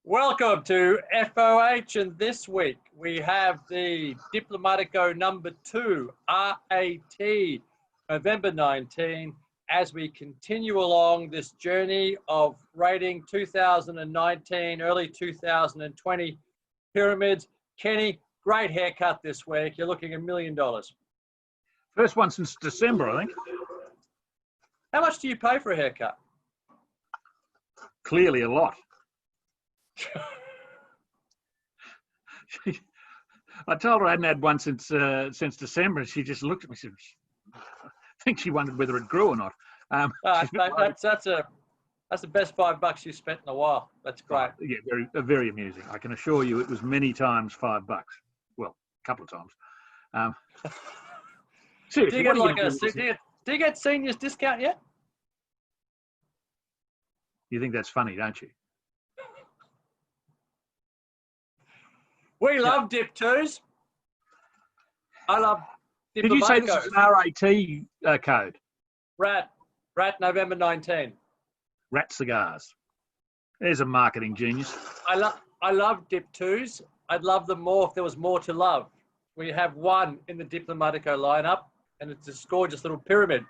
Welcome to FOH, and this week we have the Diplomatico No. 2 RAT November 19 as we continue along this journey of rating 2019, early 2020 pyramids. Kenny, great haircut this week. You're looking $1 million. First one since December, I think. How much do you pay for a haircut? Clearly a lot. I told her I hadn't had one since December, and she just looked at me and said, I think she wondered whether it grew or not. That's the best $5 you've spent in a while. That's great. Yeah, very amusing. I can assure you it was many times $5. Well, a couple of times. Seriously, do you get seniors discount yet? You think that's funny, don't you? We love Dip 2s. I love Diplomaticos. Did you say this is an RAT code? RAT November 19. Rat cigars. There's a marketing genius. I love Dip 2s. I'd love them more if there was more to love. We have one in the Diplomatico lineup, and it's a gorgeous little pyramid.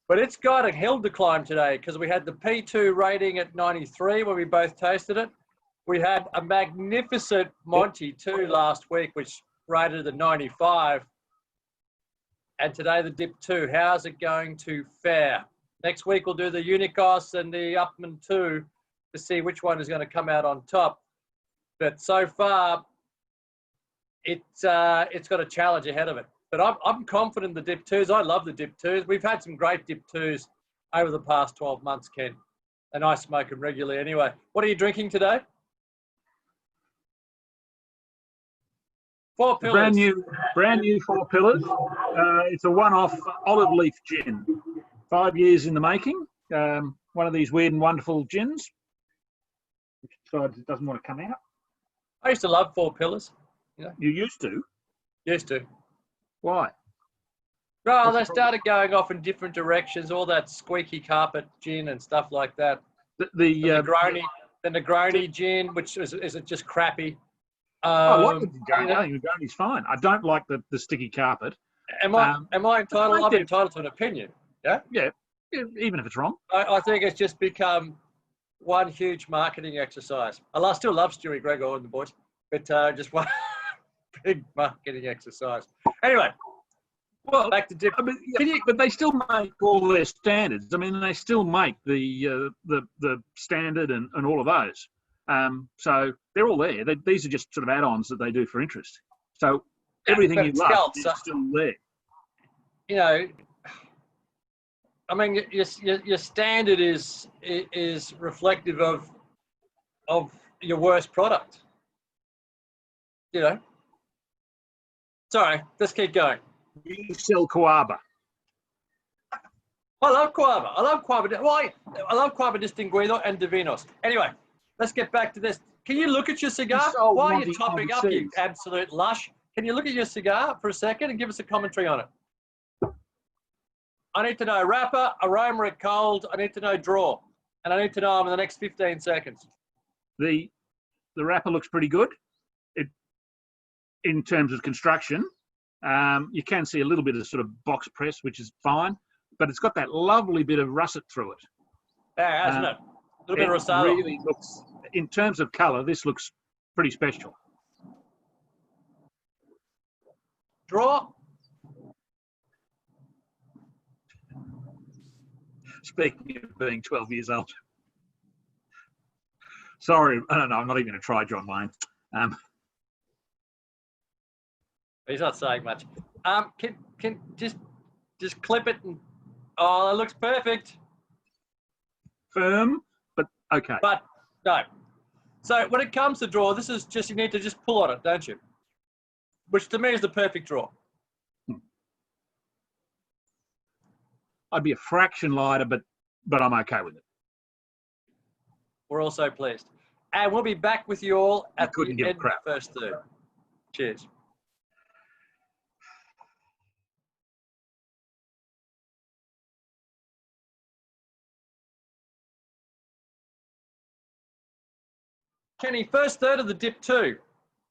But it's got a hill to climb today because we had the P2 rating at 93 when we both tasted it. We had a magnificent Monty 2 last week, which rated at 95. And today the Dip 2. How's it going to fare? Next week we'll do the Unicos and the Upman 2 to see which one is going to come out on top. But so far, it's got a challenge ahead of it. But I'm confident in the Dip 2s. I love the Dip 2s. We've had some great Dip 2s over the past 12 months, Ken. And I smoke them regularly anyway. What are you drinking today? Four Pillars. Brand new Four Pillars. It's a one-off olive leaf gin. 5 years in the making. One of these weird and wonderful gins, which decides it doesn't want to come out. I used to love Four Pillars. You know? You used to? Used to. Why? Well, they started going off in different directions. All that squeaky carpet gin and stuff like that. The Negroni gin, which is just crappy. I like the Negroni. I think Negroni's fine. I don't like the sticky carpet. Am I entitled? I'm entitled to an opinion. Yeah. Yeah. Even if it's wrong. I think it's just become one huge marketing exercise. I still love Stewie Gregor and the boys, but just one big marketing exercise. Anyway. Well, back to Dip. But they still make all their standards. I mean, they still make the standard and all of those. So they're all there. These are just sort of add-ons that they do for interest. So everything you love is still there. You know, I mean, your standard is reflective of your worst product. You know. Sorry, let's keep going. You sell Coaba. I love Coaba. I love Coaba. Why? I love Coaba Distinguido and Divinos. Anyway, let's get back to this. Can you look at your cigar? Why are you topping up, you absolute lush? Can you look at your cigar for a second and give us a commentary on it? I need to know wrapper, aroma at cold. I need to know draw. And I need to know them in the next 15 seconds. The wrapper looks pretty good. In terms of construction. You can see a little bit of sort of box press, which is fine, but it's got that lovely bit of russet through it. Yeah, hasn't it? A little bit of rosado. Really looks, in terms of colour, this looks pretty special. Draw. Speaking of being 12 years old. Sorry, I don't know. I'm not even going to try John Wayne. He's not saying much. Can just clip it and that looks perfect. Firm, but okay. But no. So when it comes to draw, this is just you need to just pull on it, don't you? Which to me is the perfect draw. I'd be a fraction lighter, but I'm okay with it. We're also pleased. And we'll be back with you all at the end of the first third. Cheers. Kenny, first third of the dip 2.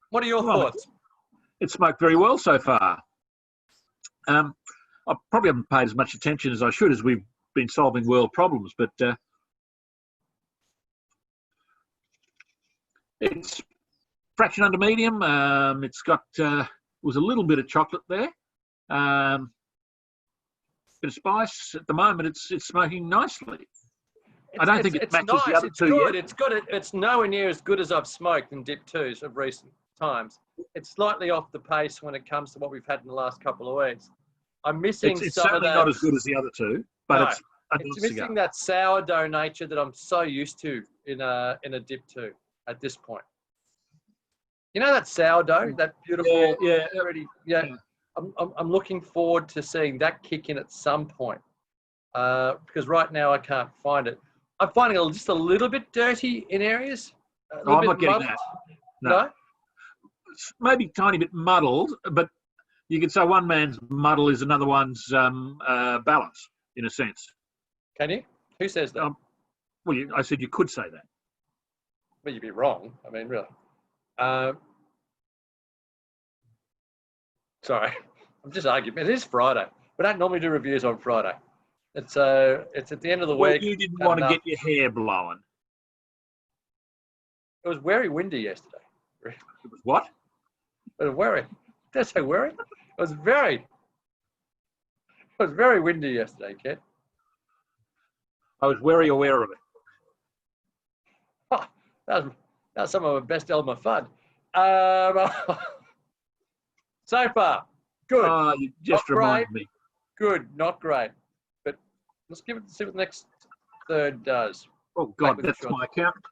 What are your thoughts? It's smoked very well so far. I probably haven't paid as much attention as I should as we've been solving world problems, but it's fraction under medium. It's got was a little bit of chocolate there. Bit of spice. At the moment, it's smoking nicely. I don't think it matches the other two yet. It's good. It's nowhere near as good as I've smoked in dip 2s of recent times. It's slightly off the pace when it comes to what we've had in the last couple of weeks. I'm missing it's some of certainly that. not as good as the other two, but No, it's missing cigar. that sourdough nature that I'm so used to in a dip 2 at this point. You know that sourdough, that beautiful, Yeah. I'm looking forward to seeing that kick in at some point, because right now I can't find it. I'm finding it just a little bit dirty in areas. I'm not getting that. No. It's maybe a tiny bit muddled, but you could say one man's muddle is another one's balance, in a sense. Can you? Who says that? Well, I said you could say that. Well, you'd be wrong. I mean, really. Sorry, I'm just arguing. It is Friday. We don't normally do reviews on Friday. It's at the end of the week. You didn't want to get your hair blown. It was very windy yesterday. It was what? It was very. Did I say very? It was very windy yesterday, Ken. I was very aware of it. Oh, that was some of my best element fun. So far, good. Oh, you just reminded me. Good, not great. But let's see what the next third does. Oh, God, that's my accountant.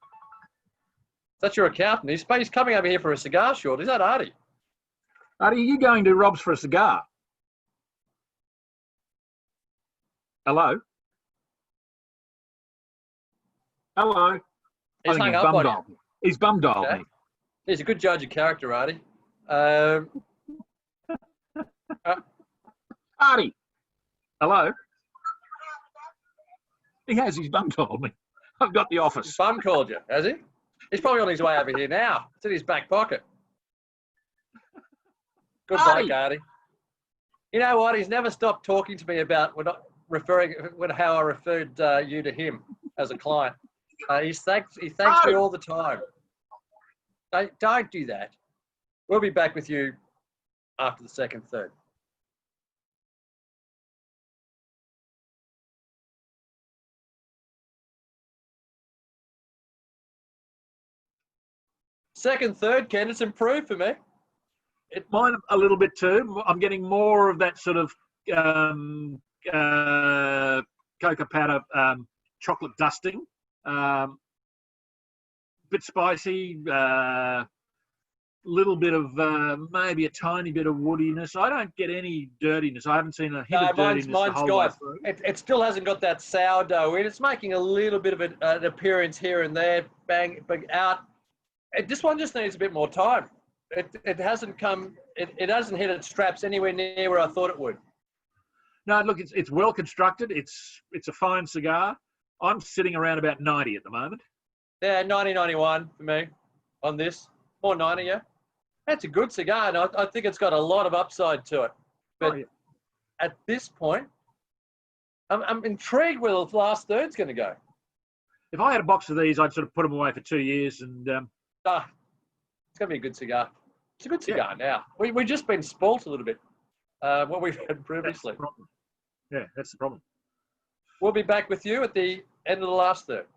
That's your accountant. He's coming over here for a cigar short. Is that Artie? Artie, are you going to Rob's for a cigar? Hello? Hello? He's hung up on you. He's bum dialed me. He's a good judge of character, Artie. Artie, hello. He has. He's bum called me. I've got the office. His bum called you, has he? He's probably on his way over here now. It's in his back pocket. Good bloke, Artie. You know what? He's never stopped talking to me about how I referred you to him as a client. He thanks me all the time. Don't do that. We'll be back with you after the second third. Second third, Ken, it's improved for me. Mine a little bit too. I'm getting more of that sort of cocoa powder chocolate dusting. Bit spicy. Little bit of maybe a tiny bit of woodiness. I don't get any dirtiness. I haven't seen a hint of dirtiness the whole way through. It still hasn't got that sourdough in. It's making a little bit of an appearance here and there. Bang out. This one just needs a bit more time. It hasn't come. It hasn't hit its straps anywhere near where I thought it would. No, look, it's well constructed. It's a fine cigar. I'm sitting around about 90 at the moment. Yeah, 90-91 for me on this. More 90, yeah. That's a good cigar, and I think it's got a lot of upside to it. But at this point, I'm intrigued where the last third's going to go. If I had a box of these, I'd sort of put them away for 2 years, and it's going to be a good cigar. It's a good cigar now. We've just been spoilt a little bit. What we've had previously. That's the problem. We'll be back with you at the end of the last third.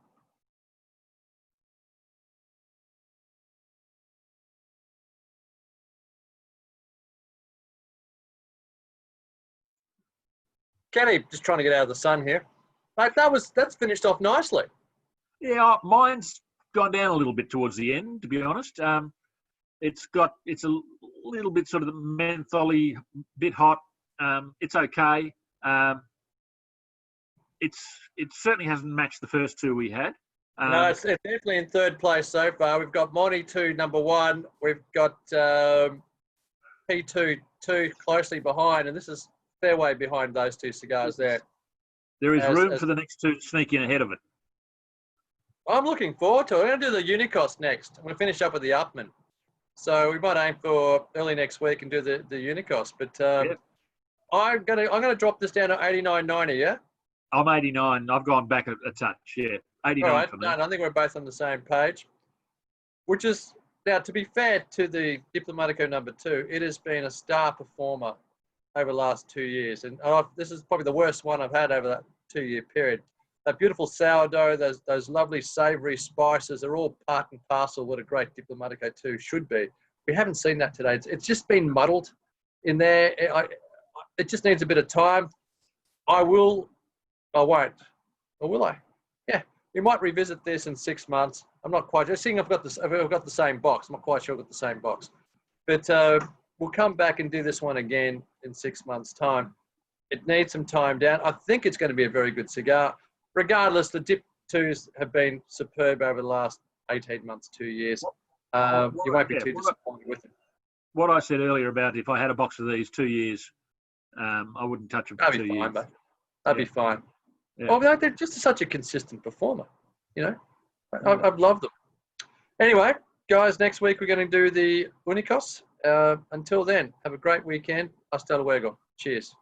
Kenny, just trying to get out of the sun here. Mate, that's finished off nicely. Yeah, mine's gone down a little bit towards the end, to be honest. It's a little bit sort of mentholy, bit hot. It's okay. It certainly hasn't matched the first two we had. No, it's definitely in third place so far. We've got Monty 2, number 1. We've got P2 closely behind, and this is fair way behind those two cigars there. There is room for the next two to sneak in ahead of it. I'm looking forward to it. I'm going to do the Unicos next. I'm going to finish up with the Upman. So we might aim for early next week and do the Unicos. But Yeah. I'm gonna drop this down to 89.90. Yeah. I'm 89. I've gone back a touch. Yeah, 89 All right. for me. No, I think we're both on the same page. Which is now, to be fair to the Diplomatico #2, it has been a star performer over the last 2 years, and this is probably the worst one I've had over that 2-year period. That beautiful sourdough, those lovely savoury spices, are all part and parcel what a great Diplomatico 2 should be. We haven't seen that today. It's just been muddled in there. It just needs a bit of time. I won't. Or will I? Yeah, we might revisit this in 6 months. I'm not quite sure. Seeing I've got the same box. I'm not quite sure I've got the same box. But we'll come back and do this one again in 6 months' time. It needs some time down. I think it's going to be a very good cigar. Regardless, the Dip 2s have been superb over the last 18 months, 2 years. You won't be too disappointed with it. What I said earlier about if I had a box of these 2 years, I wouldn't touch them for 2 years. That'd be fine. Yeah. Oh, they're just such a consistent performer. You know, I've loved them. Anyway, guys, next week we're going to do the Unicos. Until then, have a great weekend. Hasta luego. Cheers.